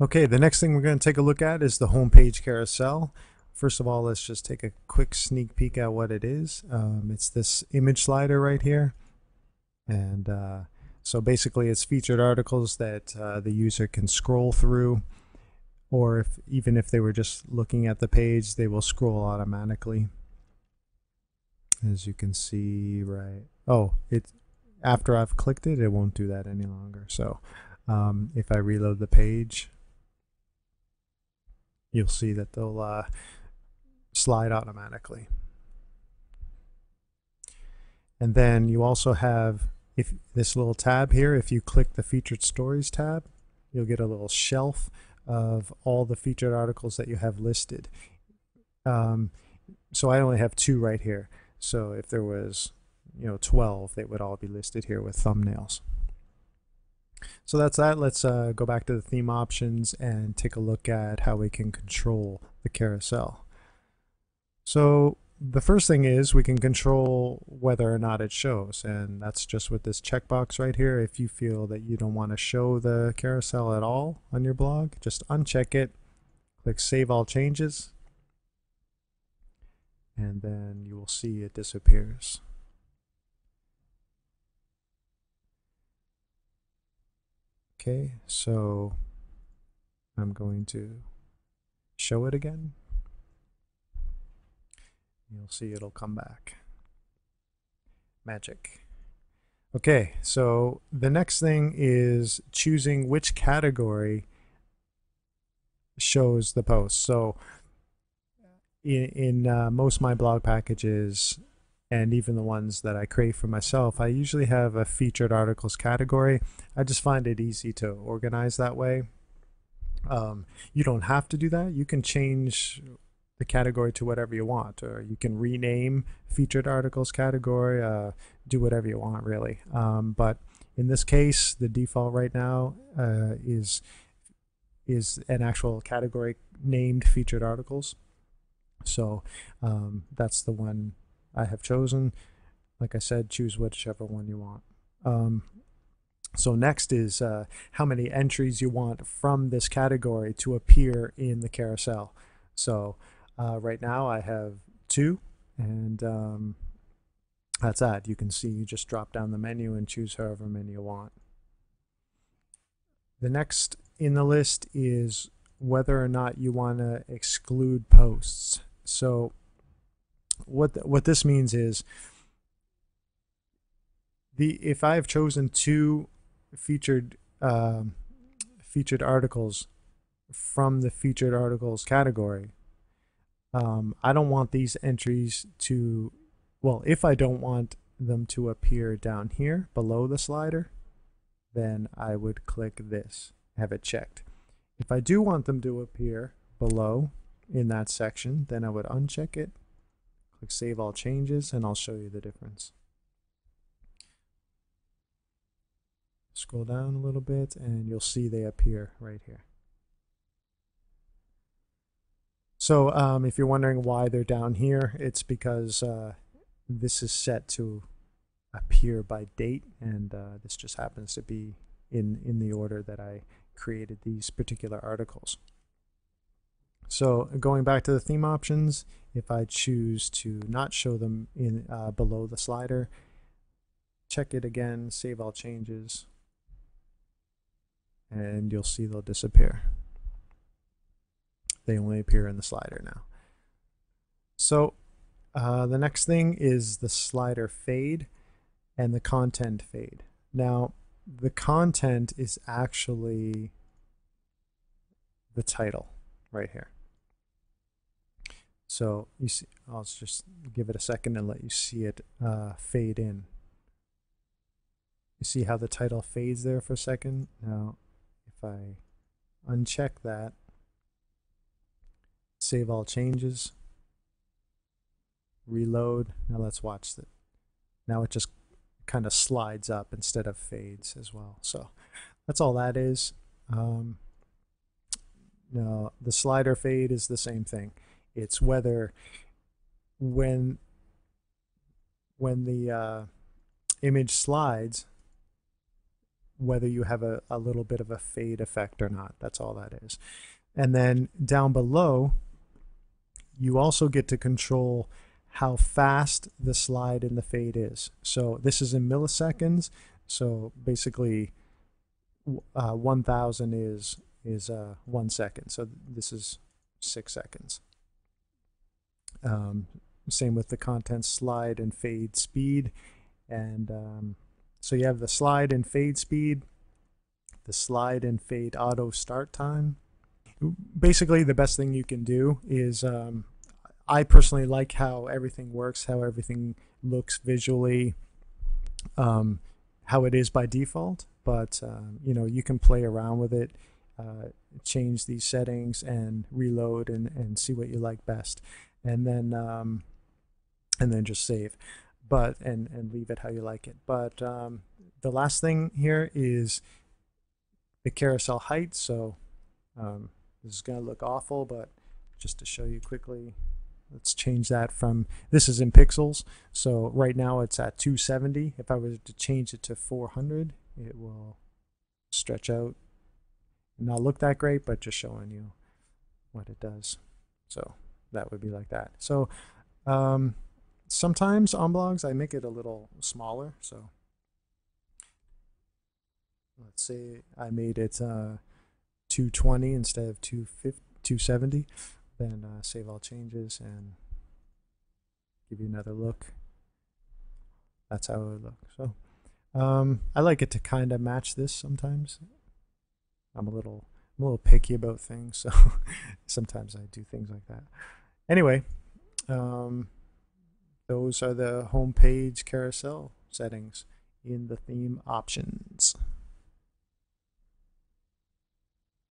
Okay, the next thing we're going to take a look at is the homepage carousel. First of all, let's just take a quick sneak peek at what it is. It's this image slider right here. And so basically it's featured articles that the user can scroll through, or even if they were just looking at the page, they will scroll automatically. As you can see, right. Oh, after I've clicked it, it won't do that any longer. So if I reload the page, you'll see that they'll slide automatically. And then you also have this little tab here. If you click the featured stories tab, you'll get a little shelf of all the featured articles that you have listed. So I only have 2 right here. So if there was 12, they would all be listed here with thumbnails. So that's that. Let's go back to the theme options and take a look at how we can control the carousel. So the first thing is we can control whether or not it shows, and that's just with this checkbox right here. If you feel that you don't want to show the carousel at all on your blog, just uncheck it, click Save All Changes, and then you will see it disappears. Okay, so I'm going to show it again. You'll see it'll come back. Magic. Okay, so the next thing is choosing which category shows the post. So in most of my blog packages, and even the ones that I create for myself, I usually have a featured articles category. I just find it easy to organize that way. You don't have to do that. You can change the category to whatever you want, or you can rename featured articles category, do whatever you want really. But in this case, the default right now is an actual category named featured articles. So that's the one I have chosen. Like I said, choose whichever one you want. So next is how many entries you want from this category to appear in the carousel. So right now I have 2, and that's that. You can see you just drop down the menu and choose however many you want. The next in the list is whether or not you want to exclude posts. So what this means is if I've chosen 2 featured articles from the featured articles category, I don't want these entries to, well, if I don't want them to appear down here below the slider, then I would click this, have it checked. If I do want them to appear below in that section, then I would uncheck it, click Save All Changes, and I'll show you the difference. Scroll down a little bit and you'll see they appear right here. So if you're wondering why they're down here, it's because this is set to appear by date, and this just happens to be in the order that I created these particular articles. So going back to the theme options, if I choose to not show them in below the slider, check it again, save all changes, and you'll see they'll disappear. They only appear in the slider now. So the next thing is the slider fade and the content fade. Now the content is actually the title right here. So you see, I'll just give it a second and let you see it fade in. You see how the title fades there for a second? Now if I uncheck that, save all changes, reload, now let's watch it. Now it just kind of slides up instead of fades as well. So that's all that is. Now the slider fade is the same thing. It's whether when the image slides, whether you have a little bit of a fade effect or not. That's all that is. And then down below, you also get to control how fast the slide and the fade is. So this is in milliseconds. So basically 1000 is 1 second. So this is 6 seconds. Same with the content slide and fade speed. And so you have the slide and fade speed, the slide and fade auto start time. Basically, the best thing you can do is, I personally like how everything works, how everything looks visually, how it is by default. But you can play around with it, change these settings, and reload and see what you like best, and then just save, and leave it how you like it. But the last thing here is the carousel height. So this is going to look awful, but just to show you quickly, let's change that from, this is in pixels, so right now it's at 270. If I were to change it to 400, it will stretch out, not look that great, but just showing you what it does. So that would be like that. So sometimes on blogs I make it a little smaller. So let's say I made it 220 instead of 270. Then save all changes and give you another look. That's how it would look. So I like it to kind of match this sometimes. I'm a little picky about things, so sometimes I do things like that. Anyway, those are the homepage carousel settings in the theme options.